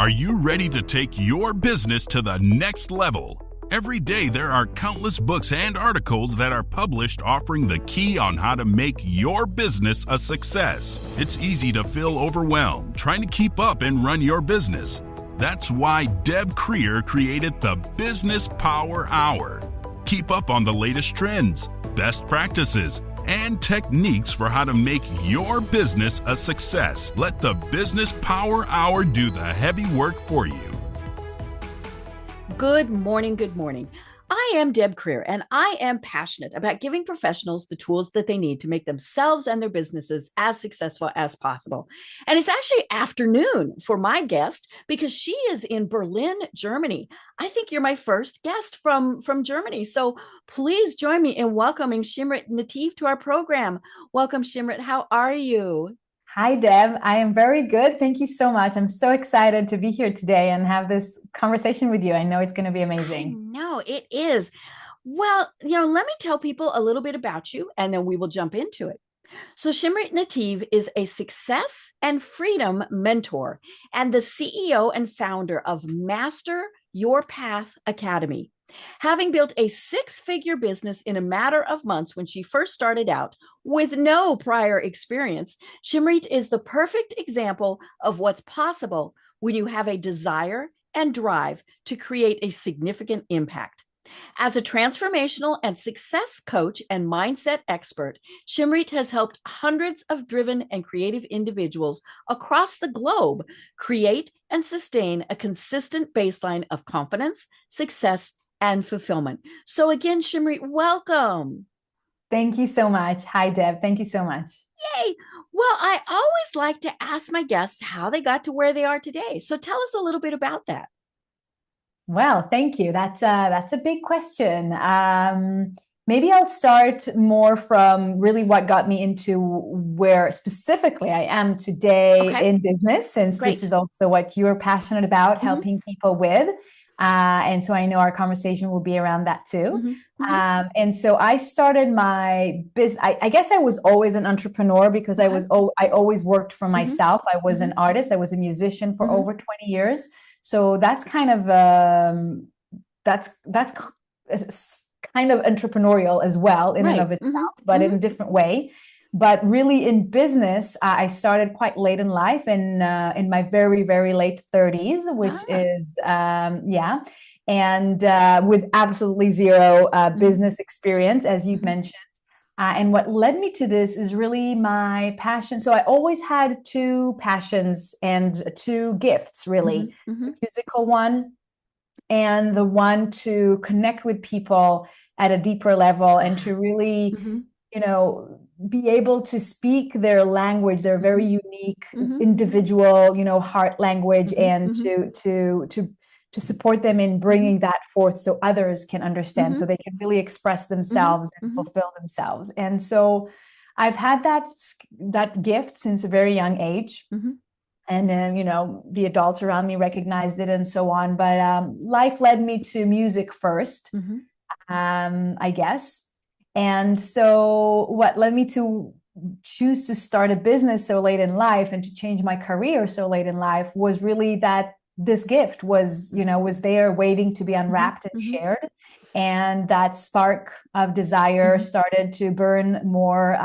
Are you ready to take your business to the next level? Every day there are countless books and articles that are published offering the key on how to make your business a success. It's easy to feel overwhelmed trying to keep up and run your business. That's why Deb Creer created the Business Power Hour. Keep up on the latest trends, best practices, and techniques for how to make your business a success. Let the Business Power Hour do the heavy work for you. Good morning. Good morning. I am Deb Creer, and I am passionate about giving professionals the tools that they need to make themselves and their businesses as successful as possible. And it's actually afternoon for my guest because she is in Berlin, Germany. I think you're my first guest from Germany. So please join me in welcoming Shimrit Nativ to our program. Welcome, Shimrit. How are you? Hi, Deb. I am very good. Thank you so much. I'm so excited to be here today and have this conversation with you. I know it's going to be amazing. I know it is. Well, let me tell people a little bit about you and then we will jump into it. So Shimrit Nativ is a success and freedom mentor and the CEO and founder of Master Your Path Academy. Having built a six-figure business in a matter of months when she first started out with no prior experience, Shimrit is the perfect example of what's possible when you have a desire and drive to create a significant impact. As a transformational and success coach and mindset expert, Shimrit has helped hundreds of driven and creative individuals across the globe create and sustain a consistent baseline of confidence, success, and fulfillment. So again, Shimrit, welcome. Thank you so much. Hi, Deb. Thank you so much. Yay. Well, I always like to ask my guests how they got to where they are today. So tell us a little bit about that. Well, thank you. That's a big question. Maybe I'll start more from really what got me into where specifically I am today in business, since This is also what you're passionate about, helping people with. And so I know our conversation will be around that too. And so I started my business. I guess I was always an entrepreneur because I always worked for myself. I was an artist. I was a musician for over 20 years. So that's kind of that's kind of entrepreneurial as well in and of itself, but in a different way. But really in business, I started quite late in life in my very, very late 30s, which is, and with absolutely zero business experience, as you've mentioned. And what led me to this is really my passion. So I always had two passions and two gifts, really, the musical one and the one to connect with people at a deeper level and to really, be able to speak their language, their very unique, individual, heart language, and to support them in bringing that forth so others can understand, so they can really express themselves and fulfill themselves. And so I've had that gift since a very young age. And then, the adults around me recognized it and so on. But life led me to music first, I guess. And so what led me to choose to start a business so late in life and to change my career so late in life was really that this gift was there waiting to be unwrapped and shared. And that spark of desire started to burn more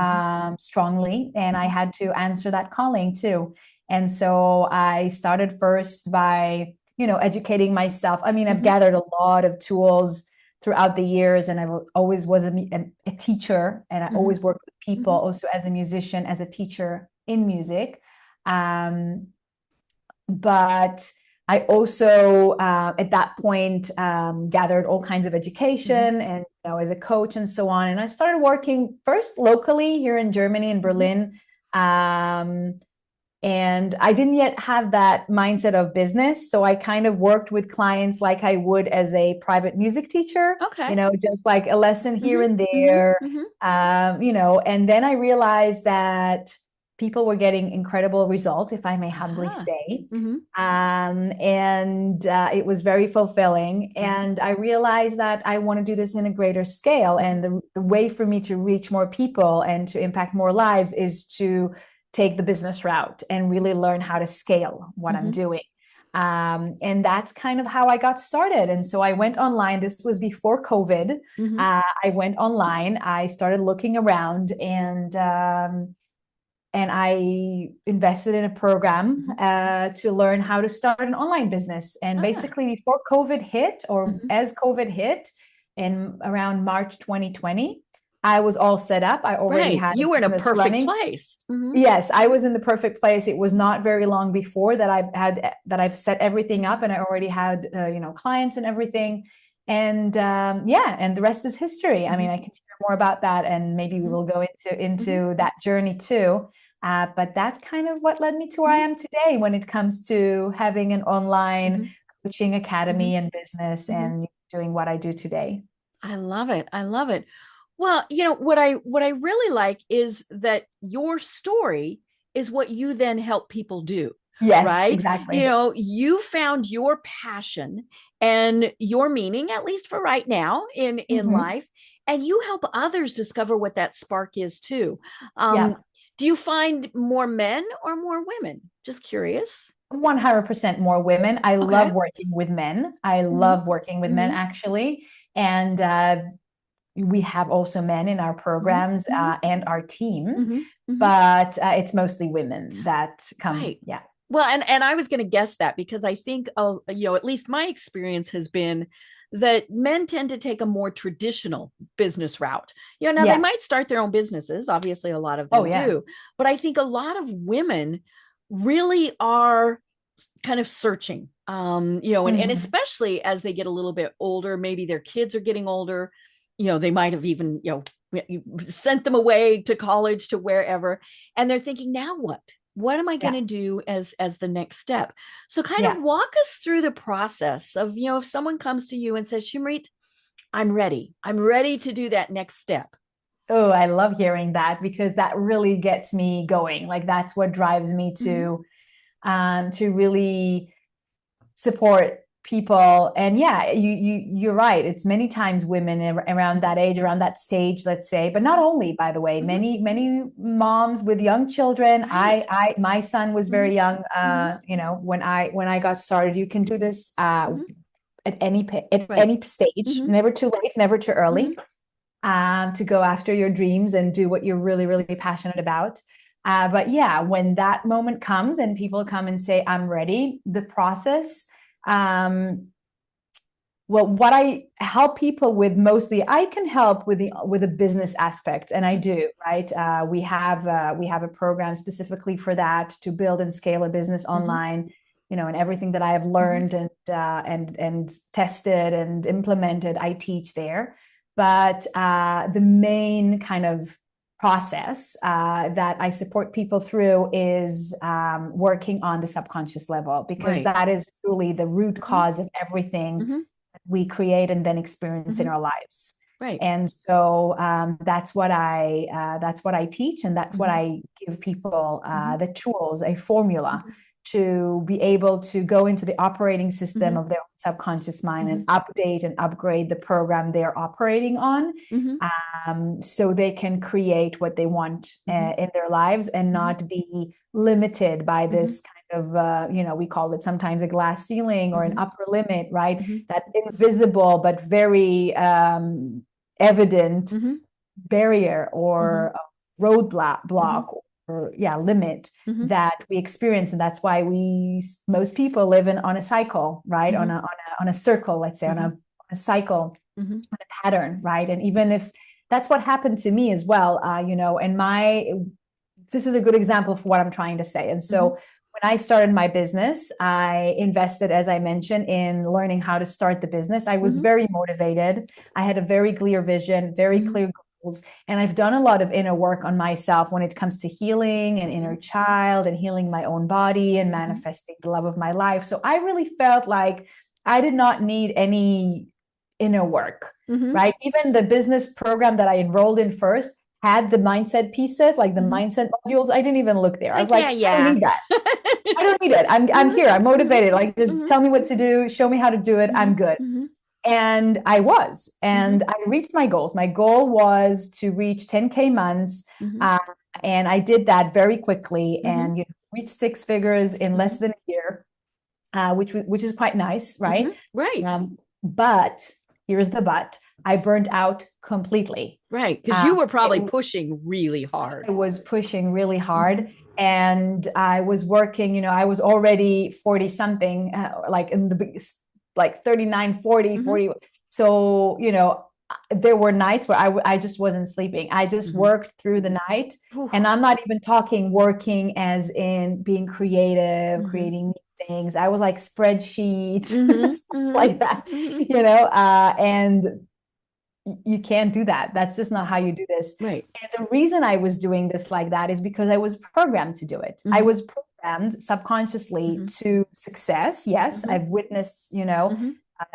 strongly. And I had to answer that calling too. And so I started first by, educating myself. I mean, I've gathered a lot of tools throughout the years, and I always was a teacher, and I always worked with people also as a musician, as a teacher in music. But I also, at that point, gathered all kinds of education and, as a coach and so on. And I started working first locally here in Germany, in Berlin. And I didn't yet have that mindset of business. So I kind of worked with clients like I would as a private music teacher, just like a lesson here and there, and then I realized that people were getting incredible results, if I may humbly say. And it was very fulfilling. And I realized that I want to do this in a greater scale. And the way for me to reach more people and to impact more lives is to take the business route and really learn how to scale what I'm doing. And that's kind of how I got started. And so I went online. This was before COVID. I went online. I started looking around, and I invested in a program to learn how to start an online business. And basically, before COVID hit, or as COVID hit in around March 2020, I was all set up. I already had you were in a business perfect running. place. Yes, I was in the perfect place. It was not very long before that I've set everything up, and I already had clients and everything. And and the rest is history. I mean, I can share more about that, and maybe we will go into that journey too. But that's kind of what led me to where I am today when it comes to having an online coaching academy and business and doing what I do today. I love it. I love it. Well, what I really like is that your story is what you then help people do. Yes, right? exactly. You found your passion and your meaning, at least for right now in life, and you help others discover what that spark is too. Do you find more men or more women? Just curious. 100% more women. I love working with men. I love working with men, actually. And we have also men in our programs and our team, but it's mostly women that come. Right. Yeah. Well, and I was going to guess that because I think, at least my experience has been that men tend to take a more traditional business route. Now they might start their own businesses. Obviously, a lot of them do. But I think a lot of women really are kind of searching, and especially as they get a little bit older, maybe their kids are getting older. They might have even, sent them away to college, to wherever. And they're thinking, now what? What am I going to do as the next step? So kind of walk us through the process of, if someone comes to you and says, Shimrit, I'm ready. I'm ready to do that next step. Oh, I love hearing that, because that really gets me going. Like, that's what drives me to really support people. And you're right. It's many times women around that age, around that stage, let's say, but not only, by the way, many moms with young children. Right. My son was very young, when I got started. You can do this at any stage, never too late, never too early, to go after your dreams and do what you're really, really passionate about. But when that moment comes and people come and say, I'm ready, the process, what I help people with mostly, I can help with the business aspect, and I do, right? We have a program specifically for that, to build and scale a business online, and everything that I have learned and tested and implemented, I teach there. But the main kind of process that I support people through is working on the subconscious level, because that is truly the root cause of everything we create and then experience in our lives. Right. And so that's what I teach, and that's what I give people, the tools, a formula to be able to go into the operating system of their subconscious mind and update and upgrade the program they're operating on, so they can create what they want in their lives, and not be limited by this kind of, we call it sometimes a glass ceiling or an upper limit, right? That invisible but very evident barrier or roadblock or limit that we experience. And that's why most people live on a cycle, right? On a circle, let's say, on a cycle, on a pattern, right? And even if that's what happened to me as well, and this is a good example for what I'm trying to say. And so when I started my business, I invested, as I mentioned, in learning how to start the business. I was very motivated. I had a very clear vision, very clear goals. And I've done a lot of inner work on myself when it comes to healing and inner child and healing my own body and manifesting the love of my life. So I really felt like I did not need any inner work, right? Even the business program that I enrolled in first had the mindset pieces, like the mindset modules. I didn't even look there. I was like, I don't need that. I don't need it. I'm here. I'm motivated. Like, just tell me what to do. Show me how to do it. I'm good. And I was, and I reached my goals. My goal was to reach 10K months. And I did that very quickly and reached 6 figures in less than a year. which is quite nice, right? Right. But here's the but: I burned out completely. Right. Because you were probably pushing really hard. I was pushing really hard. And I was working, I was already 40 something, like in the like 39, 40, 40. So, there were nights where I just wasn't sleeping. I just worked through the night. And I'm not even talking working as in being creative, creating things. I was like spreadsheets, stuff like that, and you can't do that. That's just not how you do this. Right. And the reason I was doing this like that is because I was programmed to do it. I was programmed subconsciously to success. Yes, I've witnessed,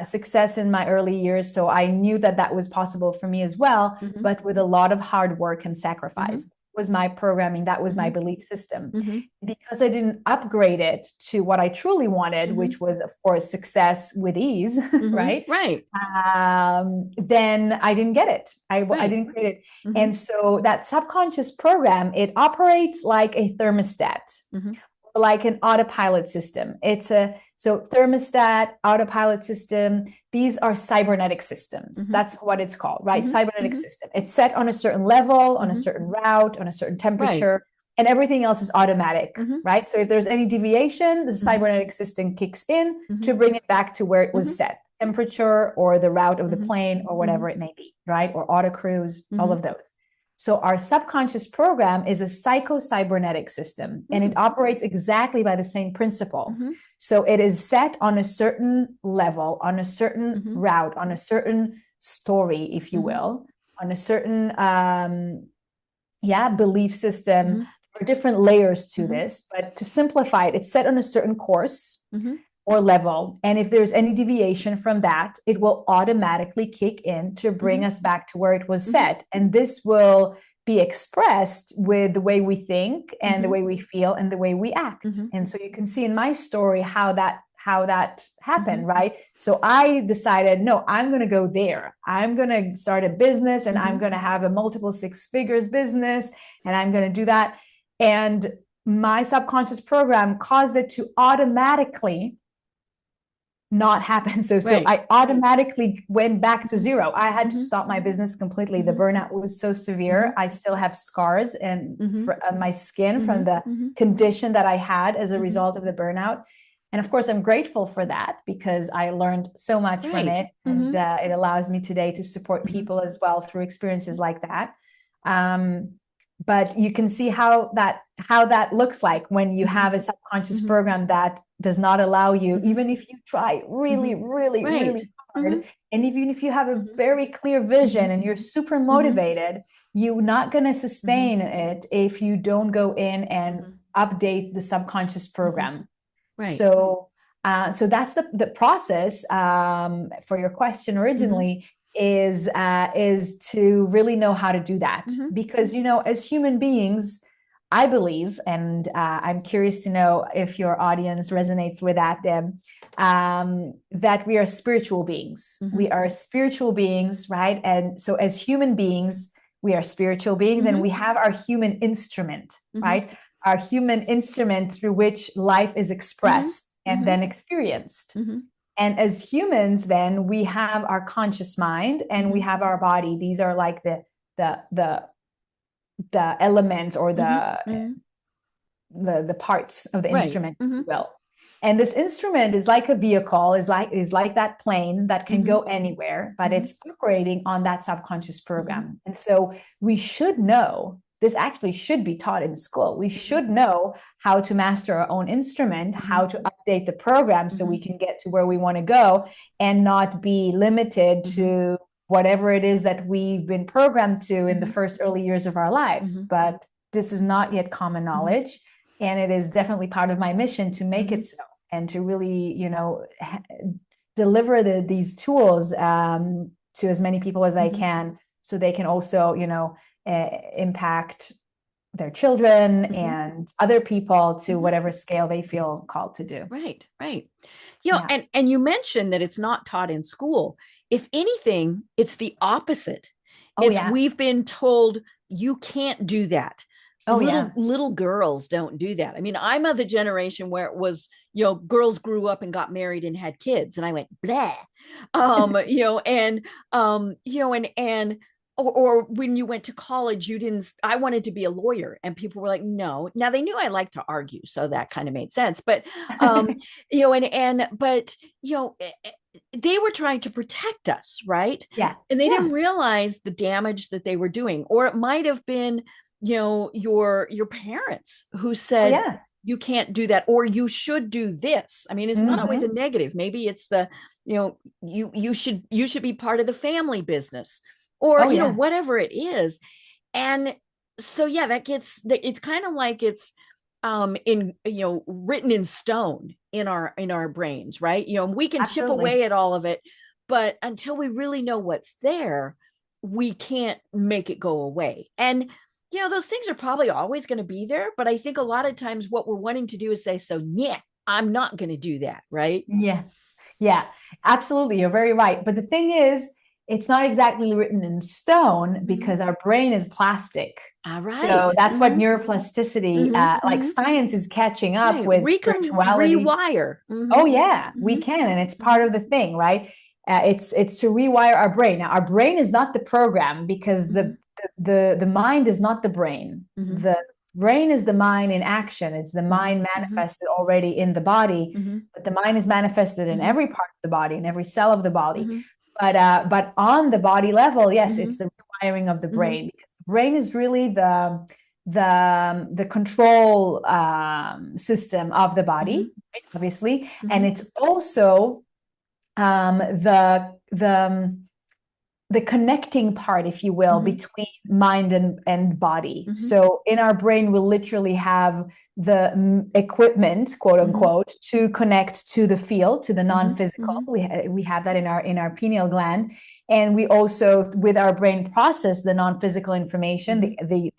success in my early years. So I knew that that was possible for me as well, but with a lot of hard work and sacrifice. Was my programming, that was my belief system. Because I didn't upgrade it to what I truly wanted, which was, of course, success with ease, right? Right. Then I didn't get it. I didn't create it. And so that subconscious program, it operates like a thermostat, like an autopilot system. So thermostat, autopilot system, these are cybernetic systems. That's what it's called, right? Cybernetic system. It's set on a certain level, on a certain route, on a certain temperature, and everything else is automatic, right? So if there's any deviation, the cybernetic system kicks in to bring it back to where it was set, temperature or the route of the plane or whatever it may be, right? Or auto cruise, all of those. So our subconscious program is a psycho-cybernetic system, and it operates exactly by the same principle. So it is set on a certain level, on a certain route, on a certain story, if you will, on a certain belief system. There are different layers to this, but to simplify it, it's set on a certain course or level. And if there's any deviation from that, it will automatically kick in to bring us back to where it was set. And this will be expressed with the way we think and the way we feel and the way we act. And so you can see in my story how that happened, right? So I decided, no, I'm going to go there. I'm going to start a business and I'm going to have a multiple six figures business and I'm going to do that. And my subconscious program caused it to automatically not happen. So I automatically went back to zero. I had to stop my business completely. The burnout was so severe. I still have scars and on my skin from the condition that I had as a result of the burnout. And of course, I'm grateful for that because I learned so much from it. And it allows me today to support people as well through experiences like that. But you can see how that looks like when you have a subconscious program that does not allow you, even if you try really, really, really hard, and even if you have a very clear vision and you're super motivated, you're not going to sustain it if you don't go in and update the subconscious program. Right. So that's the process for your question originally. Is to really know how to do that. Because, as human beings, I believe, and I'm curious to know if your audience resonates with that, Deb, that we are spiritual beings. We are spiritual beings, right? And so as human beings, we are spiritual beings and we have our human instrument, right? Our human instrument through which life is expressed and then experienced. And as humans, then we have our conscious mind and we have our body. These are like the elements or the parts of the instrument, if you will. And this instrument is like a vehicle, is like that plane that can go anywhere, but it's operating on that subconscious program. And so we should know. This actually should be taught in school. We should know how to master our own instrument, how to update the program so we can get to where we want to go and not be limited to whatever it is that we've been programmed to in the first early years of our lives. But this is not yet common knowledge. And it is definitely part of my mission to make it so and to really, deliver these tools to as many people as I can so they can also, impact their children and other people to whatever scale they feel called to do. Right. And you mentioned that it's not taught in school. If anything, it's the opposite. We've been told you can't do that. Oh yeah. Little girls don't do that. I mean, I'm of the generation where it was, girls grew up and got married and had kids, and I went blah. And or when you went to college, you didn't. I wanted to be a lawyer, and people were like, no. Now they knew I liked to argue, so that kind of made sense. But but they were trying to protect us, right? Yeah. And they Yeah. didn't realize the damage that they were doing. Or it might have been, your parents who Oh said, yeah. you can't do that, or you should do this. I mean, it's not always a negative. Maybe it's the, you should be part of the family business, or Oh yeah. whatever it is. And so yeah, it's kind of like it's in written in stone in our brains, right? We can chip Absolutely. away at all of it, but until we really know what's there, we can't make it go away. And those things are probably always going to be there, but I think a lot of times what we're wanting to do is say, so yeah, I'm not going to do that, right? Yeah. Yeah, absolutely. You're very right. But the thing is, it's not exactly written in stone because our brain is plastic. All right. So that's what neuroplasticity, like science is catching up Right. with We can spirituality. rewire. Oh yeah, we can, and it's part of the thing, right? It's to rewire our brain. Now, our brain is not the program because the mind is not the brain. The brain is the mind in action. It's the mind manifested already in the body, but the mind is manifested in every part of the body, in every cell of the body. But on the body level, yes, it's the rewiring of the brain, because the brain is really the control system of the body, right, obviously, and it's also the connecting part, if you will, between mind and body. So in our brain, we literally have the equipment, quote unquote, to connect to the field, to the non-physical. We have that in our pineal gland, and we also, with our brain, process the non-physical information, the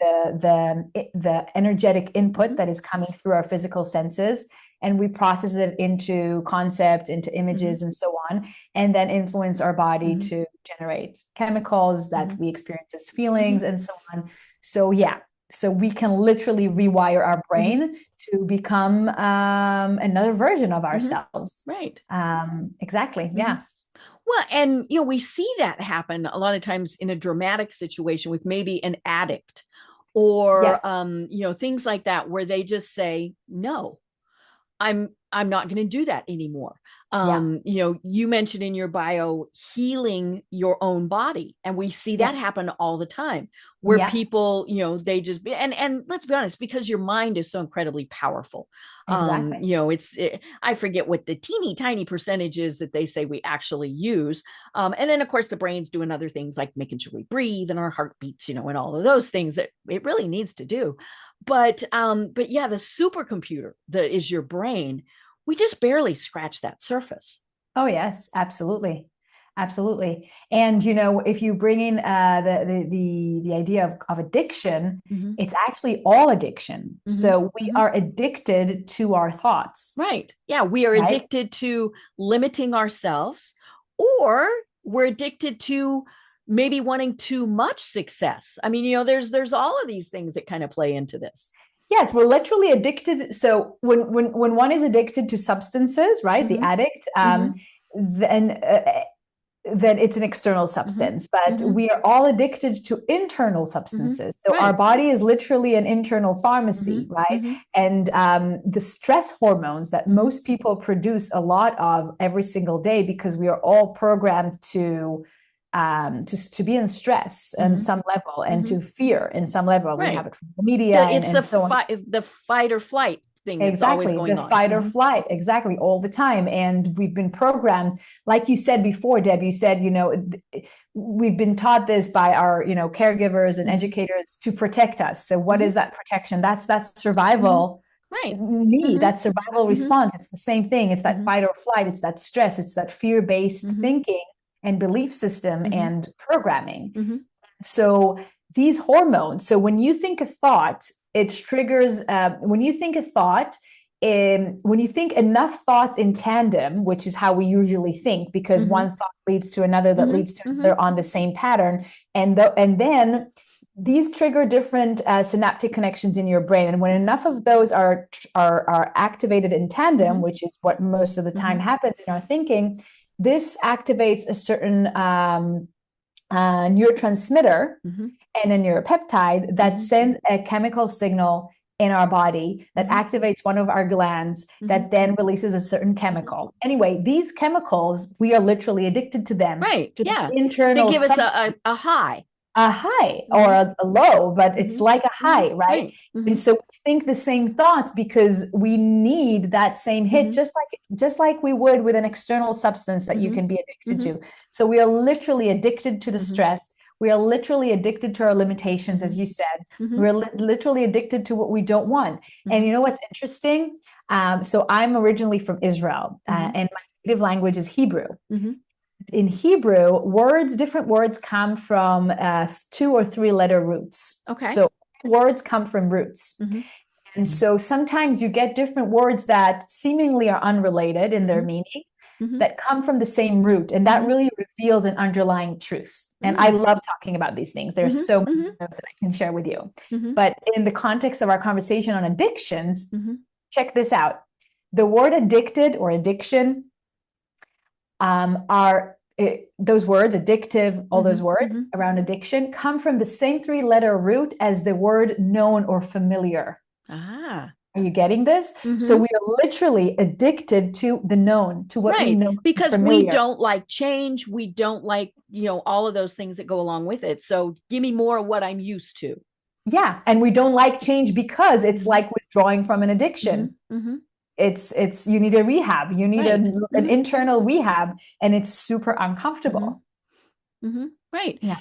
energetic input that is coming through our physical senses, and we process it into concepts, into images, and so on, and then influence our body to generate chemicals that we experience as feelings, and so on. So yeah, so we can literally rewire our brain to become another version of ourselves. Right. Exactly. Yeah. Well, and we see that happen a lot of times in a dramatic situation with maybe an addict or things like that, where they just say, no, I'm not going to do that anymore. You mentioned in your bio healing your own body, and we see that happen all the time, where people, they just be, and let's be honest, because your mind is so incredibly powerful. Exactly. I forget what the teeny tiny percentage is that they say we actually use. And then of course the brain's doing other things like making sure we breathe and our heart beats, and all of those things that it really needs to do. But yeah, the supercomputer that is your brain, we just barely scratch that surface. Oh yes, absolutely. Absolutely. And if you bring in the idea of addiction, it's actually all addiction. So we are addicted to our thoughts. Right. Yeah, we are addicted to limiting ourselves, or we're addicted to maybe wanting too much success. I mean, there's all of these things that kind of play into this. Yes, we're literally addicted. So when one is addicted to substances, right, the addict, then it's an external substance, but we are all addicted to internal substances. So our body is literally an internal pharmacy, right? And the stress hormones that most people produce a lot of every single day, because we are all programmed to be in stress on some level, and to fear in some level. We have it from the media, it's and so on. The fight or flight thing. Exactly, always going the on. fight or flight, exactly, all the time. And we've been programmed, like you said before, Deb. You said, we've been taught this by our, caregivers and educators to protect us. So what is that protection? That's survival. Need, that survival response. It's the same thing. It's that fight or flight. It's that stress. It's that fear-based thinking and belief system and programming. So these hormones. So when you think a thought, it triggers, when you think a thought, when you think enough thoughts in tandem, which is how we usually think, because one thought leads to another that leads to another on the same pattern. And then these trigger different synaptic connections in your brain, and when enough of those are activated in tandem, which is what most of the time happens in our thinking, this activates a certain neurotransmitter and a neuropeptide that sends a chemical signal in our body that activates one of our glands that then releases a certain chemical. Anyway, these chemicals, we are literally addicted to them. Right. To Yeah. the internal They give us substance. a high. A high or a low, but it's like a high, right? And so we think the same thoughts because we need that same hit, just like we would with an external substance that you can be addicted to. So we are literally addicted to the stress. We are literally addicted to our limitations, as you said. We're literally addicted to what we don't want. And you know what's interesting? So I'm originally from Israel, and my native language is Hebrew. In Hebrew, different words come from 2 or 3 letter roots. Okay. So words come from roots. And so sometimes you get different words that seemingly are unrelated in their meaning that come from the same root. And that really reveals an underlying truth. And I love talking about these things. There's so many that I can share with you. But in the context of our conversation on addictions, check this out. The word addicted or addiction those words, addictive, all those words around addiction come from the same 3-letter root as the word known or familiar. Are you getting this? So we are literally addicted to the known, to what we know. Because we don't like change. We don't like, all of those things that go along with it. So give me more of what I'm used to. Yeah. And we don't like change because it's like withdrawing from an addiction. It's you need a rehab, you need an internal rehab, and it's super uncomfortable. Right. Yeah.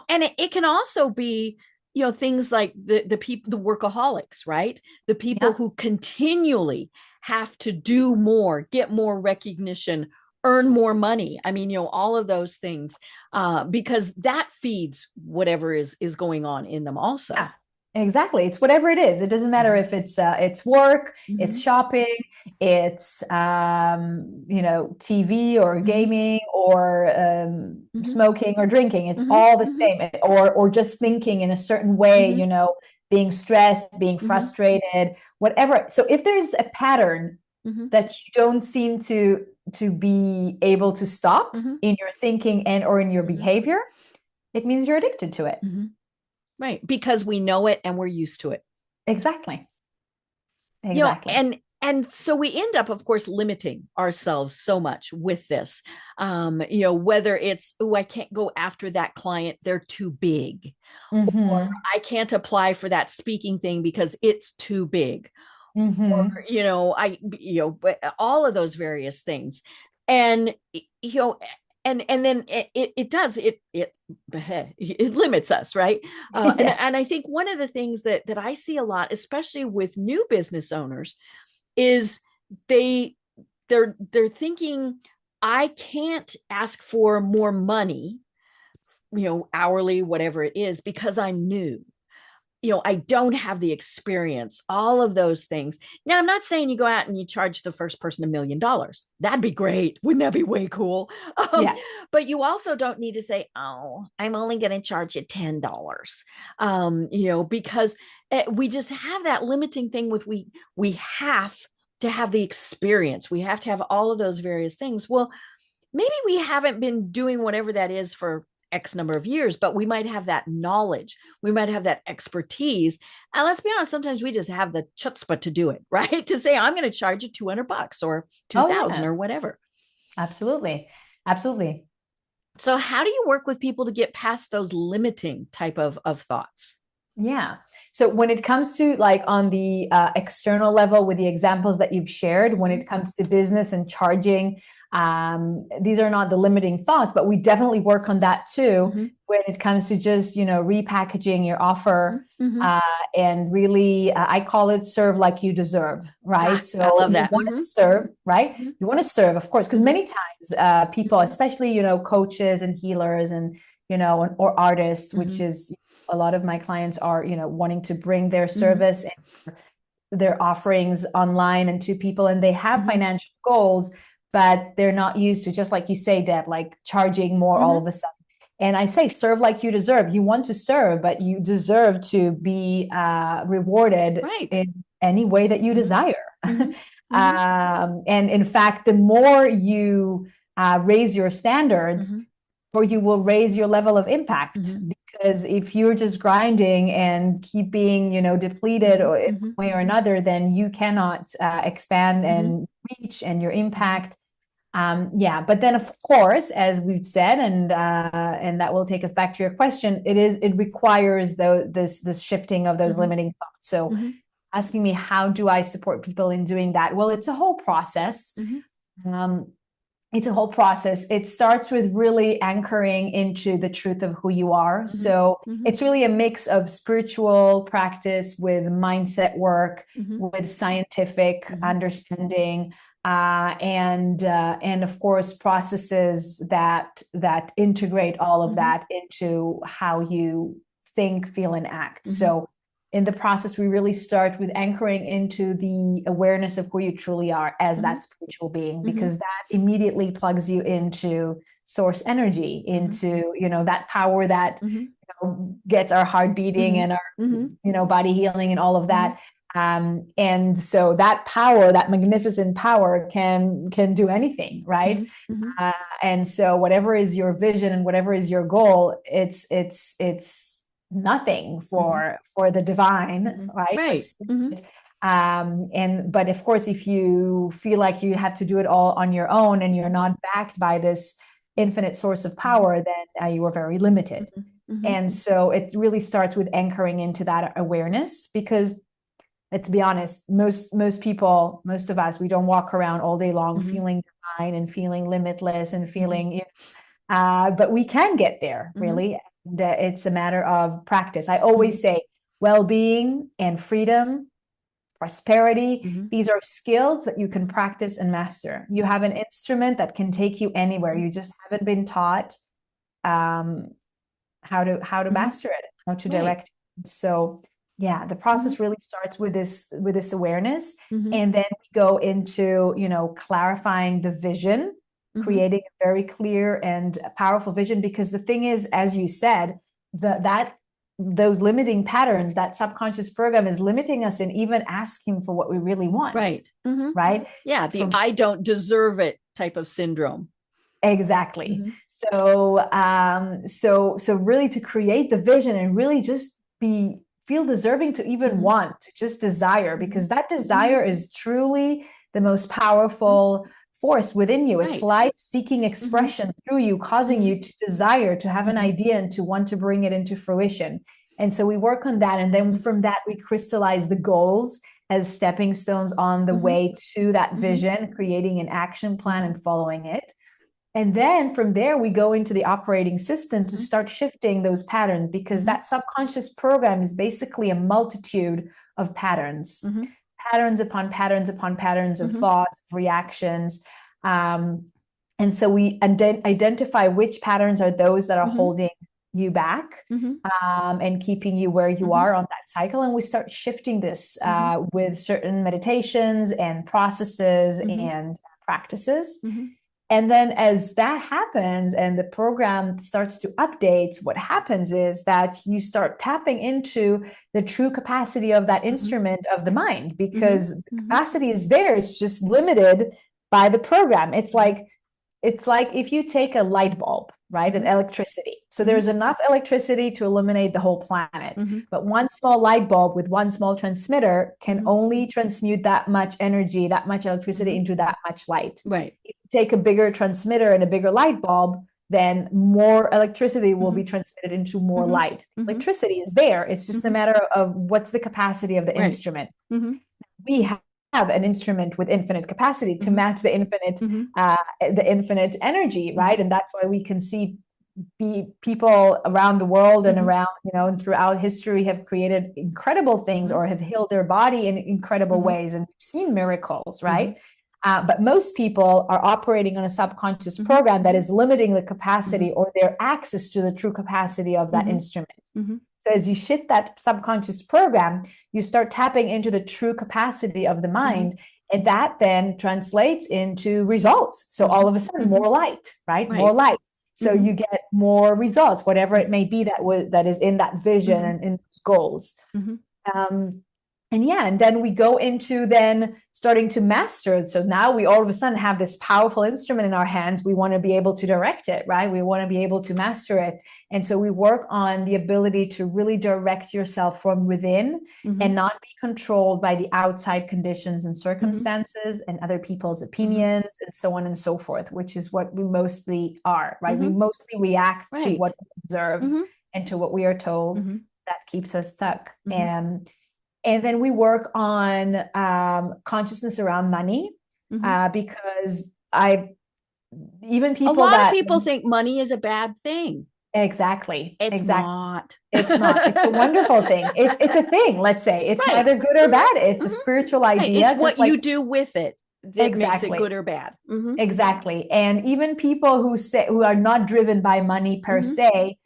And it can also be, things like the people, the workaholics, right? The people who continually have to do more, get more recognition, earn more money. I mean, all of those things, because that feeds whatever is going on in them also. Yeah. Exactly. It's whatever it is. It doesn't matter if it's work, it's shopping, it's TV or gaming or smoking or drinking. It's all the same. Or just thinking in a certain way, being stressed, being frustrated, whatever. So if there's a pattern that you don't seem to be able to stop in your thinking and or in your behavior, it means you're addicted to it. Right. Because we know it and we're used to it. Exactly. And so we end up, of course, limiting ourselves so much with this, whether it's, I can't go after that client, they're too big, or I can't apply for that speaking thing because it's too big, or, all of those various things. And, and then it limits us, right? And I think one of the things that I see a lot, especially with new business owners, is they're thinking, I can't ask for more money, hourly, whatever it is, because I'm new. I don't have the experience, all of those things. Now, I'm not saying you go out and you charge the first person $1 million. That'd be great. Wouldn't that be way cool? But you also don't need to say, oh, I'm only going to charge you $10, because we just have that limiting thing with we have to have the experience. We have to have all of those various things. Well, maybe we haven't been doing whatever that is for X number of years, but we might have that knowledge. We might have that expertise. And let's be honest, sometimes we just have the chutzpah to do it, right? To say, I'm going to charge you $200 or 2,000 or whatever. Absolutely. Absolutely. So how do you work with people to get past those limiting type of thoughts? Yeah. So when it comes to like on the external level with the examples that you've shared, when it comes to business and charging, these are not the limiting thoughts, but we definitely work on that too when it comes to just, repackaging your offer and really, I call it serve like you deserve, right? So I love that. You want to serve, right? You want to serve, of course, because many times people, especially, coaches and healers and, or artists, which is a lot of my clients are, wanting to bring their service and their offerings online and to people, and they have financial goals, but they're not used to, just like you say, Deb, like charging more all of a sudden. And I say, serve like you deserve. You want to serve, but you deserve to be rewarded in any way that you desire. And in fact, the more you raise your standards, or you will raise your level of impact. Because if you're just grinding and keep being, depleted or in one way or another, then you cannot expand and reach and your impact. But then of course, as we've said, and that will take us back to your question, it requires this shifting of those limiting thoughts. So asking me, how do I support people in doing that? Well, it's a whole process. It's a whole process. It starts with really anchoring into the truth of who you are. So it's really a mix of spiritual practice with mindset work, with scientific understanding, and of course processes that integrate all of that into how you think, feel, and act. So in the process, we really start with anchoring into the awareness of who you truly are as that spiritual being, because that immediately plugs you into source energy, into, that power that gets our heart beating and our, body healing and all of that. And so that power, that magnificent power can do anything, right? And so whatever is your vision and whatever is your goal, it's nothing for the divine, right? But of course, if you feel like you have to do it all on your own and you're not backed by this infinite source of power, then you are very limited. And so it really starts with anchoring into that awareness, because let's be honest, most people, most of us, we don't walk around all day long feeling divine and feeling limitless and feeling, but we can get there, really. It's a matter of practice. I always say well-being and freedom, prosperity, these are skills that you can practice and master. You have an instrument that can take you anywhere. You just haven't been taught how to master it, how to direct it. So the process really starts with this awareness, and then we go into clarifying the vision, creating a very clear and powerful vision. Because the thing is, as you said, those limiting patterns, that subconscious program is limiting us in even asking for what we really want. Right. Yeah. I don't deserve it type of syndrome. Exactly. So really to create the vision and really just feel deserving to even want, to just desire, because that desire is truly the most powerful force within you. It's life seeking expression through you, causing you to desire, to have an idea and to want to bring it into fruition. And so we work on that. And then from that, we crystallize the goals as stepping stones on the way to that vision, creating an action plan and following it. And then from there, we go into the operating system to start shifting those patterns, because that subconscious program is basically a multitude of patterns. Patterns upon patterns upon patterns of thoughts, reactions. And so we identify which patterns are those that are holding you back and keeping you where you are on that cycle. And we start shifting this with certain meditations and processes and practices. And then as that happens and the program starts to update, what happens is that you start tapping into the true capacity of that instrument of the mind, because the capacity is there. It's just limited by the program. It's like if you take a light bulb, right, and electricity. So there's enough electricity to illuminate the whole planet. But one small light bulb with one small transmitter can only transmute that much energy, that much electricity into that much light. If you take a bigger transmitter and a bigger light bulb, then more electricity will be transmitted into more light. Electricity is there. It's just a matter of what's the capacity of the instrument. We have an instrument with infinite capacity to match the infinite energy, right? And that's why we can see people around the world and around, and throughout history have created incredible things or have healed their body in incredible ways, and we've seen miracles, right? But most people are operating on a subconscious program that is limiting the capacity or their access to the true capacity of that instrument. So as you shift that subconscious program, you start tapping into the true capacity of the mind, and that then translates into results. So all of a sudden, more light, right? More light. So you get more results, whatever it may be that is in that vision and in those goals. And then we go into then starting to master it. So now we all of a sudden have this powerful instrument in our hands. We want to be able to direct it, right? We want to be able to master it. And so we work on the ability to really direct yourself from within and not be controlled by the outside conditions and circumstances and other people's opinions and so on and so forth, which is what we mostly are, right? We mostly react to what we observe and to what we are told. That keeps us stuck. And then we work on consciousness around money because even people a lot of people think money is a bad thing. Exactly. It's not. It's not. It's a wonderful thing. It's a thing, let's say. It's neither good or bad. It's a spiritual idea. It's what you do with it that makes it good or bad. Exactly. And even people who are not driven by money per se,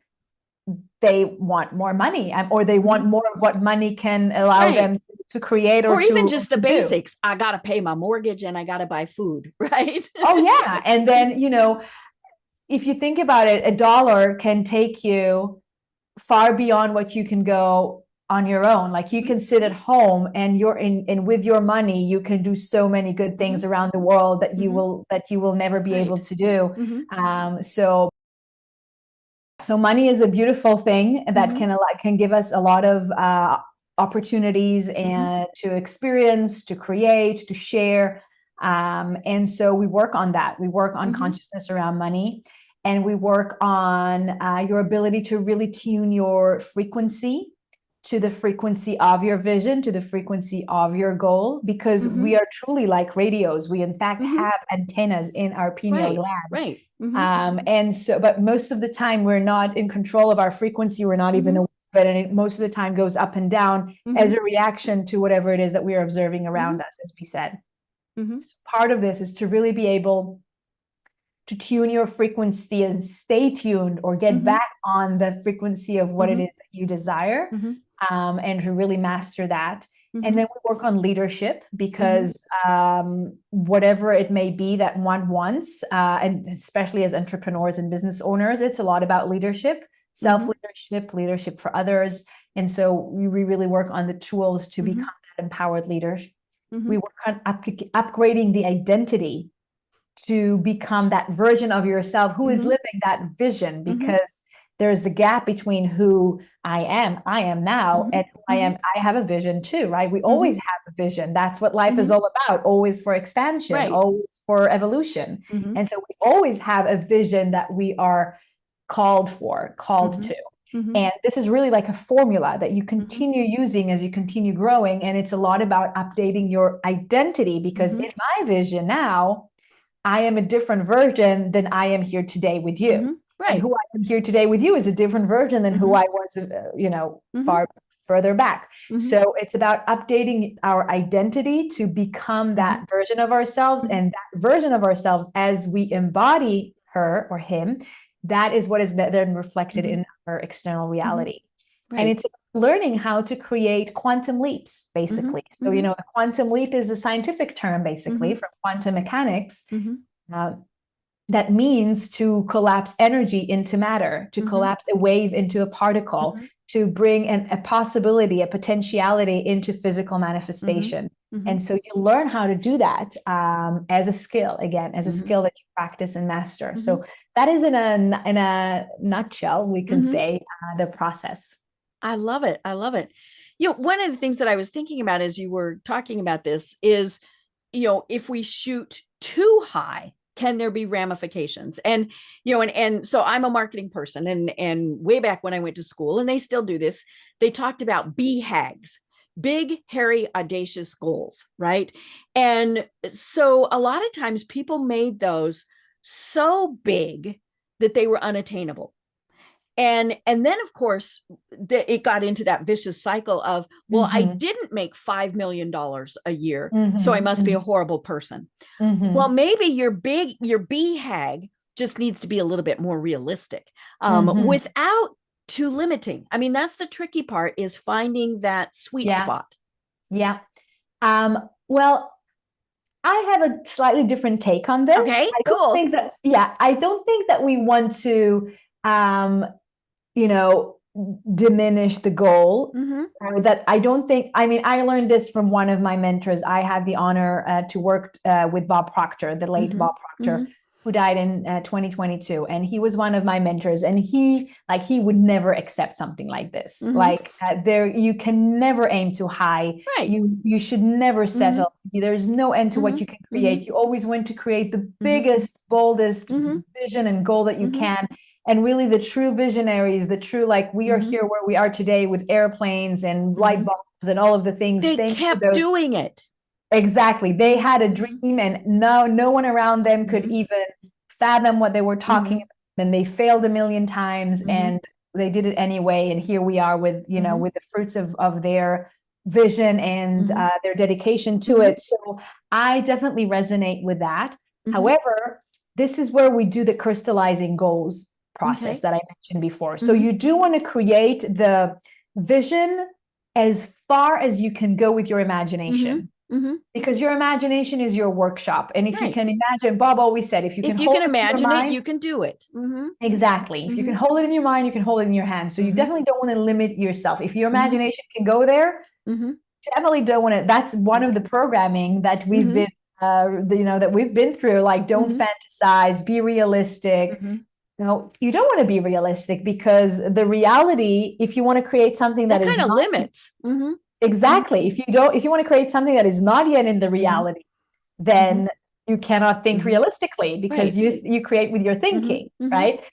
they want more money or they want more of what money can allow them to create or even just the basics. I got to pay my mortgage and I got to buy food, right? Oh, yeah. And then, if you think about it, $1 can take you far beyond what you can go on your own. Like you can sit at home and with your money, you can do so many good things around the world that you will never be able to do. So money is a beautiful thing that can give us a lot of opportunities and to experience, to create, to share. And so we work on that. We work on consciousness around money, and we work on your ability to really tune your frequency to the frequency of your vision, to the frequency of your goal, because we are truly like radios. We in fact have antennas in our pineal gland. And so, but most of the time we're not in control of our frequency. We're not even aware of it. And it most of the time goes up and down as a reaction to whatever it is that we are observing around us, as we said. So part of this is to really be able to tune your frequency and stay tuned or get back on the frequency of what it is that you desire, and to really master that. And then we work on leadership because whatever it may be that one wants, and especially as entrepreneurs and business owners, it's a lot about leadership, self-leadership, leadership for others. And so we really work on the tools to become that empowered leader. We work on upgrading the identity to become that version of yourself who is living that vision, because there's a gap between who I am now and who I have a vision too, right? We always have a vision. That's what life is all about, always for expansion, always for evolution. And so we always have a vision that we are called to. And this is really like a formula that you continue using as you continue growing. And it's a lot about updating your identity, because in my vision now, I am a different version than I am here today with you. And who I am here today with you is a different version than who I was, far further back. So it's about updating our identity to become that version of ourselves, and that version of ourselves, as we embody her or him, that is what is then reflected in our external reality. And it's learning how to create quantum leaps, basically. So, a quantum leap is a scientific term, basically, from quantum mechanics. That means to collapse energy into matter, to collapse a wave into a particle, to bring a possibility, a potentiality into physical manifestation. And so you learn how to do that as a skill, as a skill that you practice and master. So that is in a nutshell, we can say, the process. I love it. I love it. One of the things that I was thinking about as you were talking about this is, if we shoot too high, can there be ramifications? And, and so I'm a marketing person, and way back when I went to school, and they still do this, they talked about BHAGs, big, hairy, audacious goals, right? And so a lot of times people made those so big that they were unattainable. And then, of course, it got into that vicious cycle of, well, I didn't make $5 million a year, so I must be a horrible person. Well, maybe your BHAG just needs to be a little bit more realistic, without too limiting. I mean, that's the tricky part, is finding that sweet spot. Yeah. Well, I have a slightly different take on this. Okay, I don't cool. think that, yeah, I don't think that we want to, you know, diminish the goal. Or that I don't think, I mean, I learned this from one of my mentors. I had the honor to work with Bob Proctor, the late Bob Proctor, who died in 2022. And he was one of my mentors. And he would never accept something like this. Like you can never aim too high. Right. You should never settle. There's no end to what you can create. You always want to create the biggest, boldest vision and goal that you can. And really the true visionaries, the true, like we are here where we are today with airplanes and light bulbs and all of the things. They kept doing it. Exactly. They had a dream and no one around them could even fathom what they were talking about. And they failed a million times and they did it anyway. And here we are with, you know, with the fruits of their vision and their dedication to it. So I definitely resonate with that. However, this is where we do the crystallizing goals process that I mentioned before. So you do want to create the vision as far as you can go with your imagination. Because your imagination is your workshop. And if you can imagine, Bob always said, if you can imagine it, you can do it. Exactly. If you can hold it in your mind, you can hold it in your hand. So you definitely don't want to limit yourself. If your imagination can go there, definitely don't want to. That's one of the programming that we've been, you know, that we've been through. Like, don't fantasize, be realistic. No, you don't want to be realistic because the reality, if you want to create something that is kind of limits. Exactly. If you want to create something that is not yet in the reality, then you cannot think realistically because you create with your thinking, right?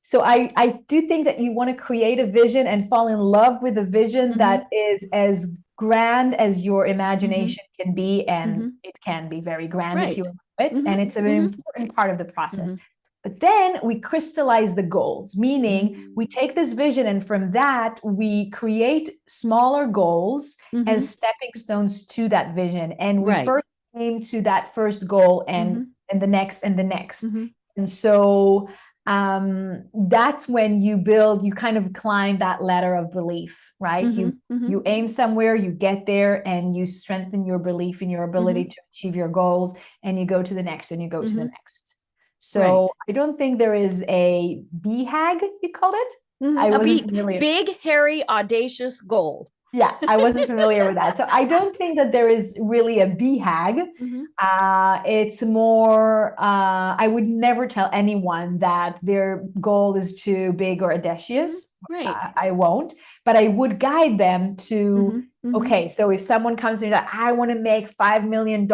So I do think that you want to create a vision and fall in love with a vision that is as grand as your imagination can be, and it can be very grand if you allow it, and it's an important part of the process. But then we crystallize the goals, meaning we take this vision and from that we create smaller goals as stepping stones to that vision. And we first aim to that first goal and the next and the next. And so that's when you kind of climb that ladder of belief, right? You aim somewhere, you get there, and you strengthen your belief in your ability to achieve your goals, and you go to the next and you go to the next. So I don't think there is a BHAG, you called it? I wasn't familiar. Big, hairy, audacious goal. Yeah, I wasn't familiar with that. So I don't think that there is really a BHAG. It's more, I would never tell anyone that their goal is too big or audacious. I won't, but I would guide them to, okay, so if someone comes in that I want to make $5 million,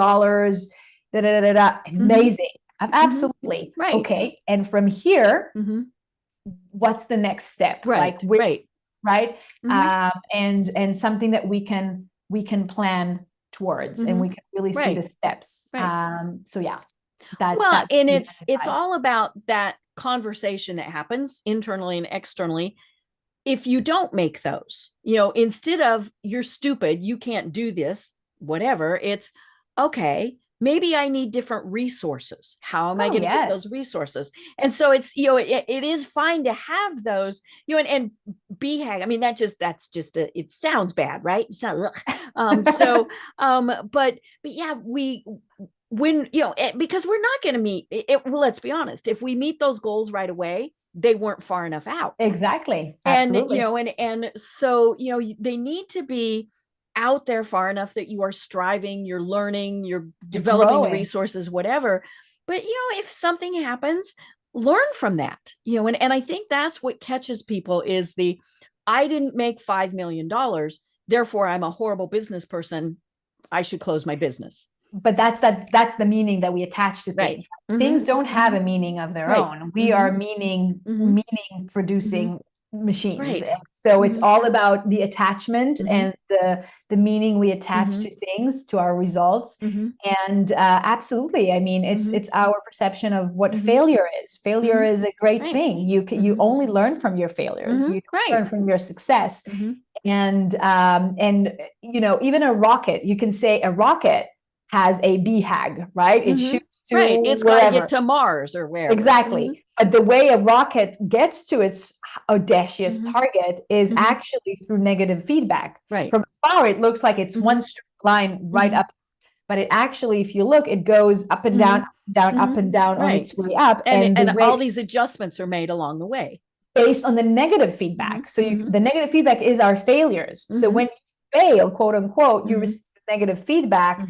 amazing. Absolutely. Okay. And from here, what's the next step? Right. And something that we can plan towards and we can really see the steps. So yeah. And it's all about that conversation that happens internally and externally. If you don't make those, you know, instead of you're stupid, you can't do this, whatever, it's okay. Maybe I need different resources. How am I going to get those resources? And so it's, you know, it is fine to have those, you know, and BHAG. I mean, that's just it sounds bad, right? It's not, but yeah, when, you know, because we're not going to meet it. Well, let's be honest. If we meet those goals right away, they weren't far enough out. Exactly. Absolutely. And, you know, and so, you know, they need to be out there far enough that you are striving, you're learning, you're developing the resources, whatever. But, you know, if something happens, learn from that, you know, and I think that's what catches people is I didn't make $5 million. Therefore, I'm a horrible business person. I should close my business. But that's the meaning that we attach to things. Things don't have a meaning of their own. We are meaning producing machines. So it's all about the attachment and the meaning we attach to things, to our results. And absolutely, I mean, it's our perception of what failure is. Failure is a great thing. You only learn from your failures. You don't learn from your success. And you know, even a rocket, you can say a rocket has a BHAG, right? It shoots to it's got to get to Mars or wherever. Exactly. But the way a rocket gets to its audacious target is actually through negative feedback. Right. From afar, it looks like it's one straight line right up. but it actually, if you look, it goes up and down, up and down on its way up. And all these adjustments are made along the way. Based on the negative feedback. So the negative feedback is our failures. So when you fail, quote unquote, you receive negative feedback,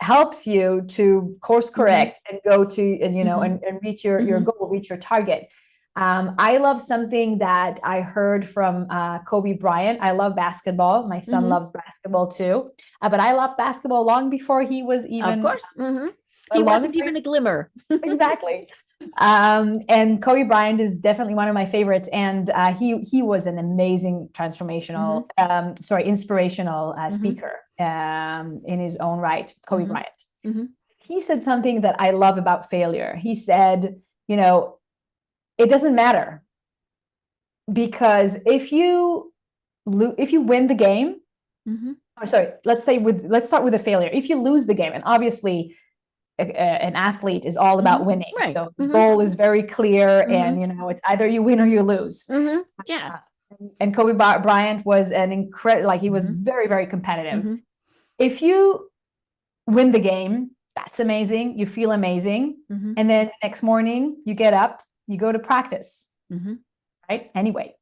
helps you to course correct and go to, and, and reach your goal, reach your target. I love something that I heard from Kobe Bryant. I love basketball. My son loves basketball too. But I loved basketball long before he was even. Of course. He wasn't even a glimmer. Exactly. And Kobe Bryant is definitely one of my favorites. And he was an amazing inspirational speaker in his own right, Kobe Bryant. He said something that I love about failure. He said, it doesn't matter, because if you win the game, let's start with a failure. If you lose the game, and obviously an athlete is all about winning, so the goal is very clear, and it's either you win or you lose. And Kobe Bryant was an incredible, he was very, very competitive. If you win the game, that's amazing, you feel amazing, and then the next morning you get up, you go to practice, right? Anyway.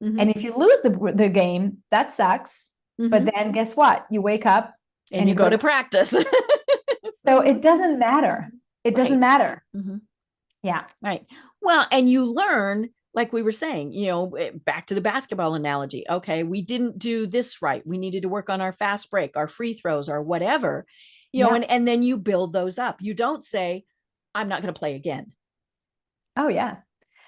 And if you lose the game, that sucks. But then guess what? You wake up and you go to practice. So it doesn't matter. It doesn't matter. Yeah. Right. Well, and you learn, like we were saying, back to the basketball analogy. Okay, we didn't do this right. We needed to work on our fast break, our free throws, or whatever, and then you build those up. You don't say, I'm not going to play again. Oh, yeah.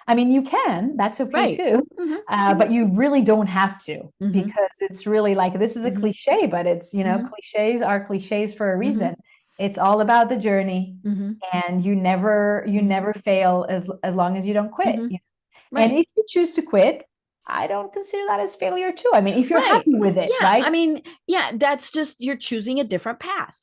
I mean, you can, that's okay too. But you really don't have to, because it's really this is a cliche, but it's, cliches are cliches for a reason. It's all about the journey, and you never fail as long as you don't quit. And if you choose to quit, I don't consider that as failure too. I mean, if you're happy with it, right? I mean, that's just, you're choosing a different path.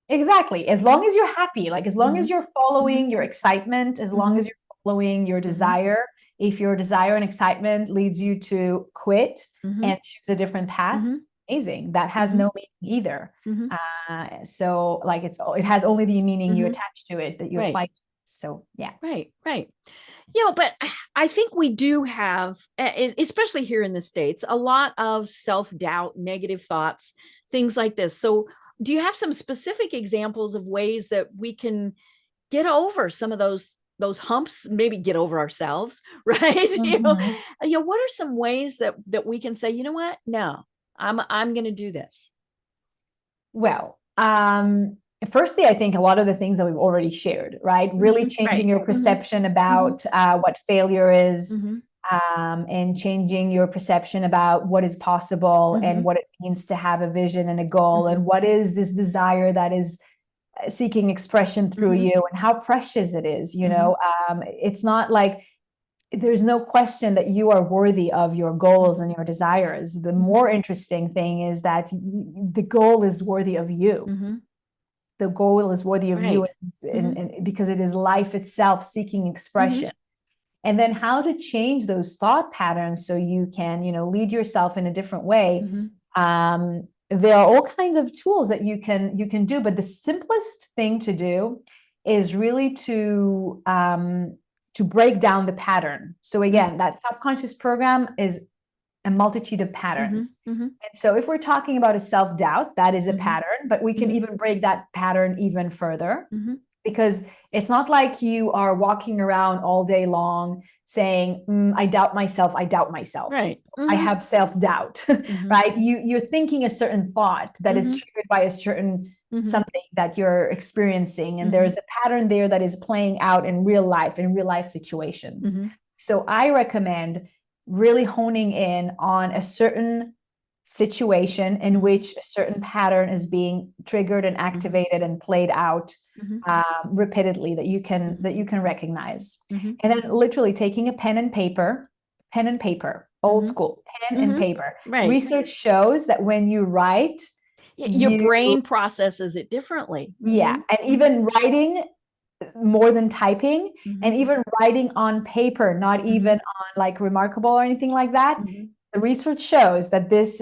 Exactly. As long as you're happy, as long as you're following your excitement, as long as you're following your desire, if your desire and excitement leads you to quit and choose a different path, amazing. That has no meaning either. So it has only the meaning you attach to it, that you apply to it. So yeah. Right. But I think we do have, especially here in the States, a lot of self-doubt, negative thoughts, things like this. So do you have some specific examples of ways that we can get over some of those humps, maybe get over ourselves, right? What are some ways that we can say, you know what? No, I'm going to do this. Well, firstly, I think a lot of the things that we've already shared, right? Really changing your perception about what failure is, and changing your perception about what is possible and what it means to have a vision and a goal, and what is this desire that is seeking expression through you, and how precious it is. It's not there's no question that you are worthy of your goals and your desires. The more interesting thing is that the goal is worthy of you. The goal is worthy of you, and because it is life itself seeking expression. And then how to change those thought patterns so you can, lead yourself in a different way. There are all kinds of tools that you can do, but the simplest thing to do is really to break down the pattern. So again, that subconscious program is a multitude of patterns. And so if we're talking about a self-doubt, that is a pattern, but we can even break that pattern even further, because it's not like you are walking around all day long saying, I doubt myself, I doubt myself. Right. I have self-doubt, right? You're thinking a certain thought that is triggered by a certain something that you're experiencing. And there's a pattern there that is playing out in real life situations. So I recommend really honing in on a certain situation in which a certain pattern is being triggered and activated and played out repeatedly, that you can recognize. And then literally taking a pen and paper, old school, pen and paper. Research shows that when you write, your brain processes it differently. And even writing more than typing, and even writing on paper, not even on Remarkable or anything like that. The research shows that this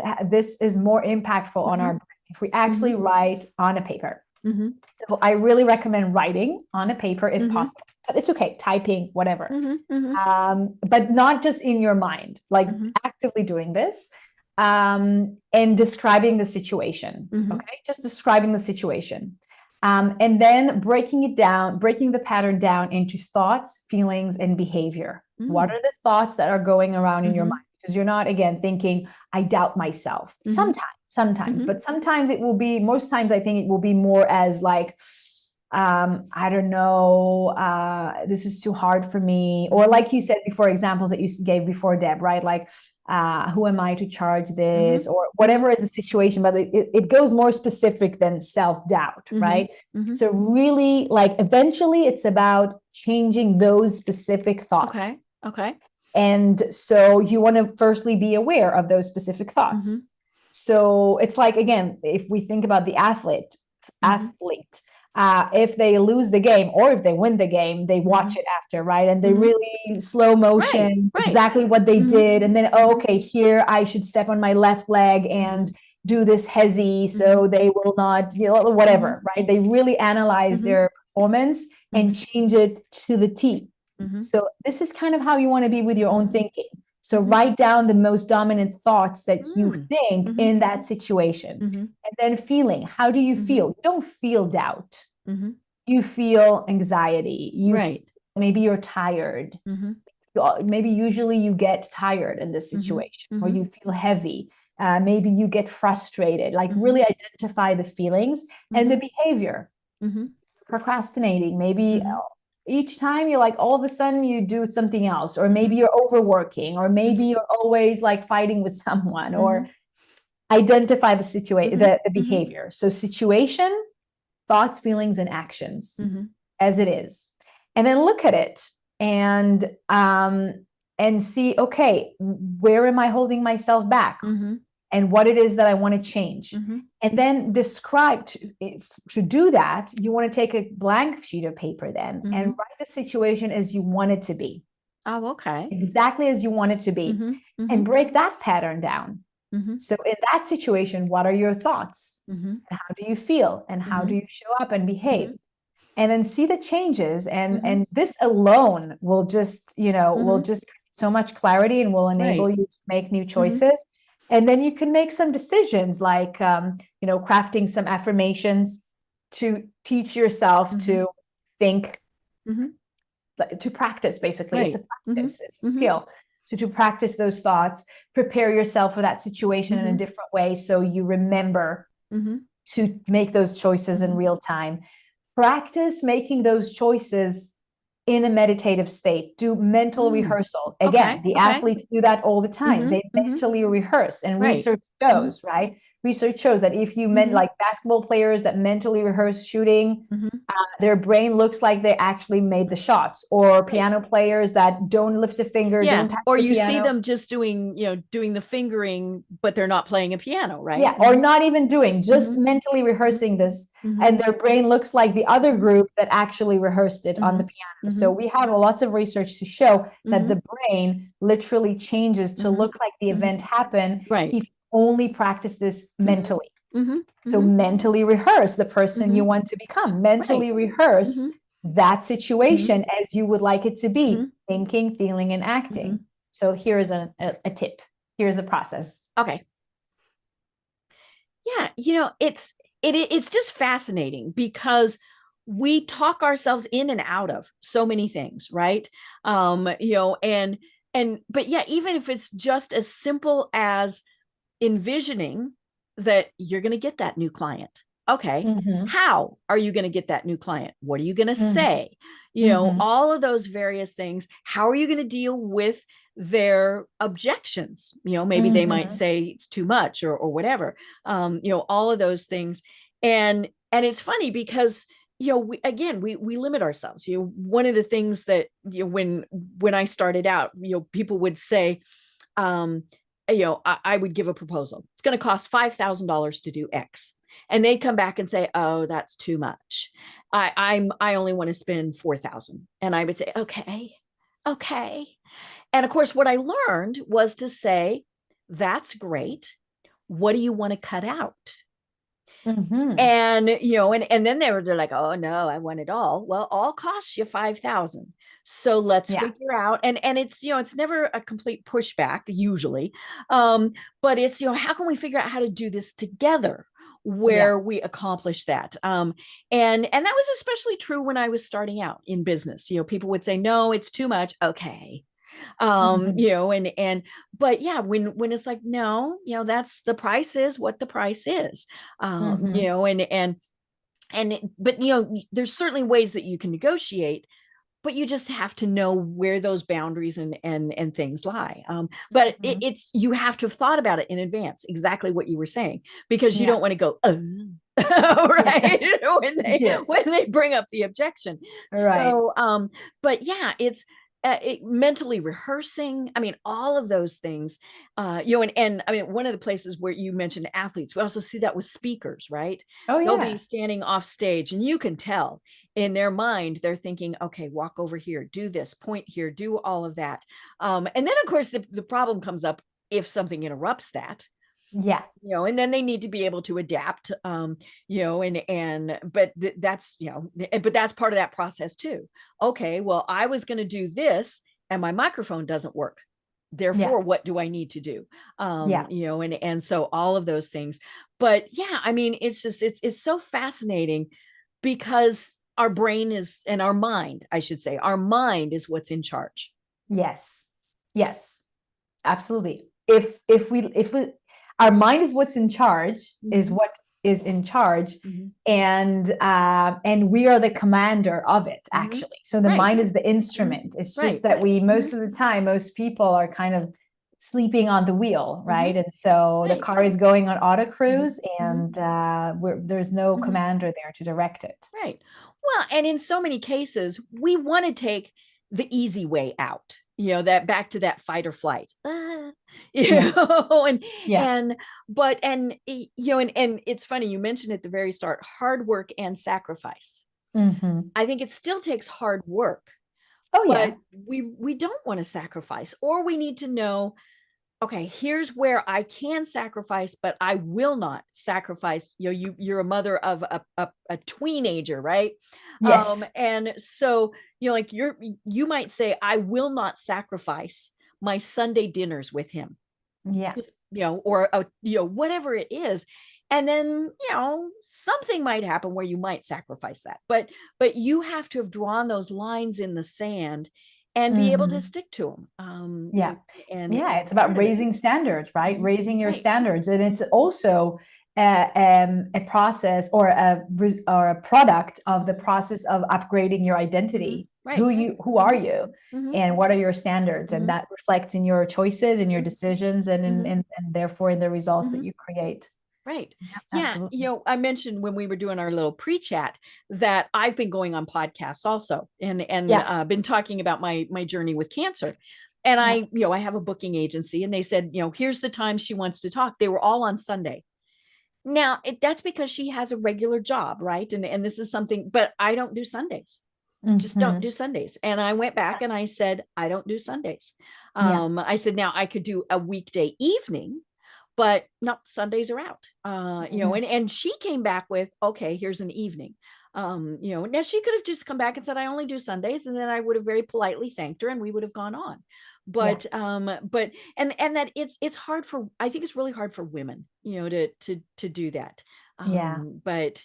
is more impactful on our brain if we actually write on a paper. Mm-hmm. So I really recommend writing on a paper if Mm-hmm. possible. But it's okay, typing, whatever. Mm-hmm. Mm-hmm. But not just in your mind, like Mm-hmm. actively doing this, and describing the situation. Mm-hmm. Okay, just describing the situation. And then breaking it down, breaking the pattern down into thoughts, feelings, and behavior. Mm-hmm. What are the thoughts that are going around in your Mm-hmm. mind? Because you're not, again, thinking, I doubt myself. Mm-hmm. Sometimes, Mm-hmm. but sometimes it will be, most times I think it will be more as like, I don't know, this is too hard for me. Or like you said before, examples that you gave before, Deb, right? Like, who am I to charge this, Mm-hmm. or whatever is the situation, but it goes more specific than self-doubt, Mm-hmm. right? Mm-hmm. So really, like, eventually it's about changing those specific thoughts. Okay. Okay. And so you want to firstly be aware of those specific thoughts. Mm-hmm. So it's like, again, if we think about the athlete, if they lose the game or if they win the game, they watch it after, right? And they really slow motion Right. exactly what they did. And then, oh, okay, here I should step on my left leg and do this hezzy so they will not, whatever, right? They really analyze their performance and change it to the T. So this is kind of how you want to be with your own thinking. So write down the most dominant thoughts that you think in that situation. And then feeling. How do you feel? You don't feel doubt. You feel anxiety. Maybe you're tired. Maybe usually you get tired in this situation, or you feel heavy. Maybe you get frustrated. Like really identify the feelings and the behavior. Procrastinating. Maybe each time you're like, all of a sudden you do something else, or maybe you're overworking, or maybe you're always like fighting with someone, or identify the situation, the behavior. So situation, thoughts, feelings, and actions as it is. And then look at it and see, okay, where am I holding myself back? And what it is that I want to change. And then describe, to do that, you want to take a blank sheet of paper then and write the situation as you want it to be. Oh, okay. Exactly as you want it to be. And break that pattern down. So in that situation, what are your thoughts? And how do you feel? And how do you show up and behave? And then see the changes. And this alone will just, will just create so much clarity and will enable you to make new choices. And then you can make some decisions like, crafting some affirmations to teach yourself to think, to practice, basically. It's a practice, it's a skill. So to practice those thoughts, prepare yourself for that situation in a different way so you remember to make those choices in real time. Practice making those choices in a meditative state. Do mental rehearsal. Again, the athletes do that all the time. They mentally rehearse, and research shows, right? Research shows that if you like basketball players that mentally rehearse shooting, their brain looks like they actually made the shots. Or piano players that don't lift a finger, don't tap or the you piano. see them just doing the fingering, but they're not playing a piano, right? Yeah, or not even doing, just mentally reharsing this, and their brain looks like the other group that actually rehearsed it on the piano. So we have lots of research to show that the brain literally changes to look like the event happened if you only practice this mentally. So mentally rehearse the person you want to become. Mentally rehearse that situation as you would like it to be, thinking, feeling, and acting. So here's a tip. Here's a process. Okay. Yeah, it's just fascinating because we talk ourselves in and out of so many things, right? But yeah, even if it's just as simple as envisioning that you're going to get that new client. Okay. How are you going to get that new client? What are you going to say? All of those various things. How are you going to deal with their objections? Maybe they might say it's too much or whatever. All of those things. And it's funny because we limit ourselves. One of the things that when I started out, people would say, I would give a proposal. It's going to cost $5,000 to do X. And they'd come back and say, oh, that's too much. I only want to spend 4,000. And I would say, okay. And of course, what I learned was to say, that's great. What do you want to cut out? Mm-hmm. And and then they're like, oh no, I want it all. Well, all costs you 5,000. So let's Yeah. figure out, and it's it's never a complete pushback usually, but it's how can we figure out how to do this together Yeah. where we accomplish that. And that was especially true when I was starting out in business. People would say, no, it's too much. Okay. Mm-hmm. And but yeah, when it's like, no, that's the price is what the price is. Mm-hmm. But there's certainly ways that you can negotiate, but you just have to know where those boundaries and things lie. But Mm-hmm. it's you have to have thought about it in advance, exactly what you were saying, because you Yeah. don't want to go, right, Yes. when they bring up the objection. Right. So, but yeah, it's mentally rehearsing. I mean, all of those things, and I mean, one of the places where you mentioned athletes, we also see that with speakers, right? Oh, They'll be yeah. standing off stage, and you can tell in their mind they're thinking, okay, walk over here, do this, point here, do all of that. And then of course the problem comes up if something interrupts that. Yeah. And then they need to be able to adapt. But that's but that's part of that process too. Okay, well, I was going to do this and my microphone doesn't work, Yeah. therefore what do I need to do? Yeah. And so all of those things. But yeah, I mean, it's just it's so fascinating, because our brain is, and our mind, I should say, our mind is what's in charge. Yes. Yes. Absolutely. If we our mind is what's in charge, is Mhm. what is in charge, Mhm. and we are the commander of it, Mhm. actually. So the Right. mind is the Mhm. instrument. It's just Right. that we, Mhm. most of the time, most people are kind of sleeping on the wheel, right? Mhm. And so the Right. car is going on auto Mhm. cruise, Mhm. and there's no Mhm. commander there to direct it. Right. Well, and in so many cases, we want to take the easy way out, that back to that fight or flight. Yeah. And Yeah. and it's funny, you mentioned at the very start, hard work and sacrifice. Hmm. I think it still takes hard work, Oh, but yeah. we don't want to sacrifice, or we need to know, okay, here's where I can sacrifice, but I will not sacrifice. You're a mother of a teenager, right? Yes. And so, like you might say, I will not sacrifice my Sunday dinners with him, Yeah. or whatever it is. And then, something might happen where you might sacrifice that, but you have to have drawn those lines in the sand and be able to Hmm. stick to them. Yeah. And Yeah, it's about part of it raising is. standards, right? Mhm. Raising your Right. standards, and it's also a process, or a product of the process of upgrading your Mhm. identity. Right. Who are Mhm. you, Mhm. and what are your standards, and Mhm. that reflects in your choices and your Mhm. decisions, and Mhm. and therefore in the results that Mhm. you create. Right. Yeah, Yeah. absolutely. I mentioned when we were doing our little pre-chat that I've been going on podcasts also, and Yeah. been talking about my journey with cancer. And Yeah. I have a booking agency, and they said, here's the time she wants to talk. They were all on Sunday. Now, that's because she has a regular job, right? And this is something, but I don't do Sundays. Just don't Hmm. do Sundays. And I went back and I said, I don't do Sundays. Yeah. I said, now I could do a weekday evening, but no, Sundays are out. Hmm. And she came back with, okay, here's an evening. Now she could have just come back and said, I only do Sundays, and then I would have very politely thanked her and we would have gone on. Yeah. But and that it's hard for, I think it's really hard for women, to do that. Yeah. But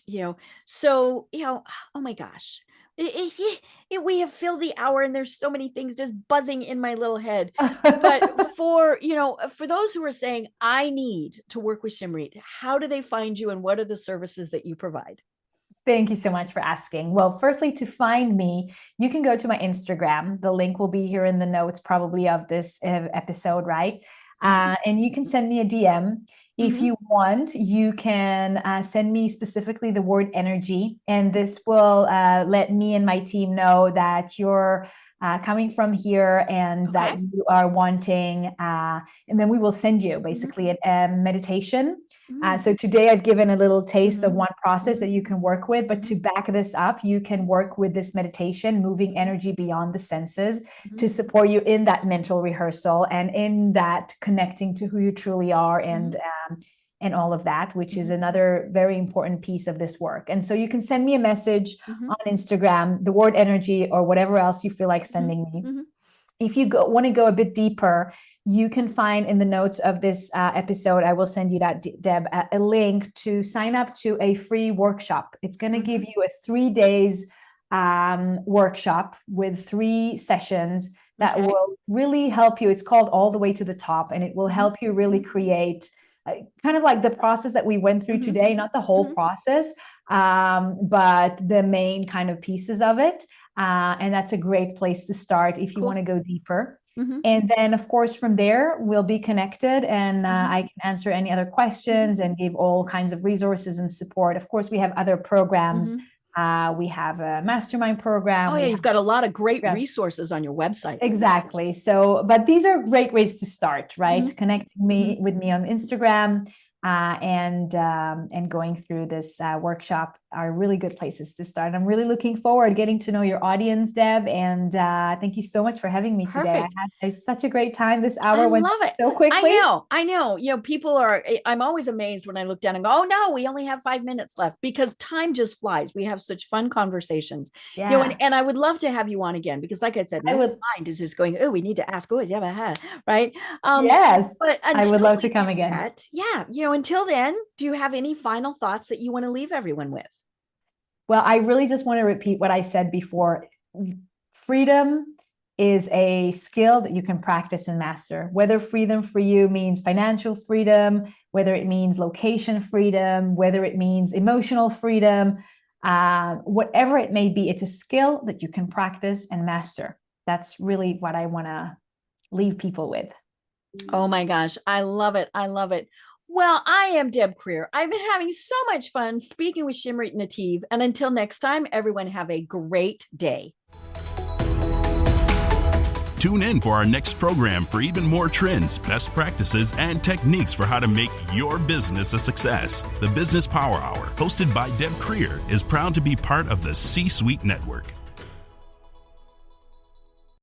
so oh my gosh, we have filled the hour and there's so many things just buzzing in my little head. But for those who are saying, I need to work with Shimrit, how do they find you and what are the services that you provide? Thank you so much for asking. Well, firstly, to find me, you can go to my Instagram. The link will be here in the notes, probably, of this episode, right? Mm-hmm. And you can send me a DM. If Mm-hmm. you want, you can send me specifically the word energy, and this will let me and my team know that you're coming from here, and that Okay. you are wanting, and then we will send you Mm-hmm. basically a meditation. Mm-hmm. So today I've given a little taste of Mm-hmm. one process Mm-hmm. that you can work with, but Mm-hmm. to back this up, you can work with this meditation, moving energy beyond the senses, Mm-hmm. to support you in that mental rehearsal and in that connecting to who you truly are, Mm-hmm. and and all of that, which is another very important piece of this work. And so you can send me a message on Instagram, the word energy, or whatever else you feel like sending me. If you want to go a bit deeper, you can find in the notes of this episode, I will send you that, Deb, a link to sign up to a free workshop. It's going to give you a 3 days workshop with 3 sessions that will really help you. It's called All the Way to the Top, and it will help you really create kind of like the process that we went through today, not the whole process, but the main kind of pieces of it. And that's a great place to start if you want to go deeper. And then, of course, from there, we'll be connected, and I can answer any other questions and give all kinds of resources and support. Of course, we have other programs. We have a mastermind program. Oh, yeah, you've got a lot of great resources on your website. Exactly. So, but these are great ways to start, right? Connecting with me on Instagram and going through this workshop are really good places to start. I'm really looking forward to getting to know your audience, Deb, and thank you so much for having me today. I had such a great time. This hour went so quickly. I know. People I'm always amazed when I look down and go, oh no, we only have 5 minutes left, because time just flies. We have such fun conversations. And I would love to have you on again, because like I said, my mind is just going, oh, we need to ask, right? Yes, but I would love to come again. Until then, do you have any final thoughts that you want to leave everyone with? Well, I really just want to repeat what I said before. Freedom is a skill that you can practice and master. Whether freedom for you means financial freedom, whether it means location freedom, whether it means emotional freedom, whatever it may be, it's a skill that you can practice and master. That's really what I want to leave people with. Oh my gosh, I love it. I love it. Well, I am Deb Creer. I've been having so much fun speaking with Shimrit Nativ. And until next time, everyone have a great day. Tune in for our next program for even more trends, best practices, and techniques for how to make your business a success. The Business Power Hour, hosted by Deb Creer, is proud to be part of the C-Suite Network.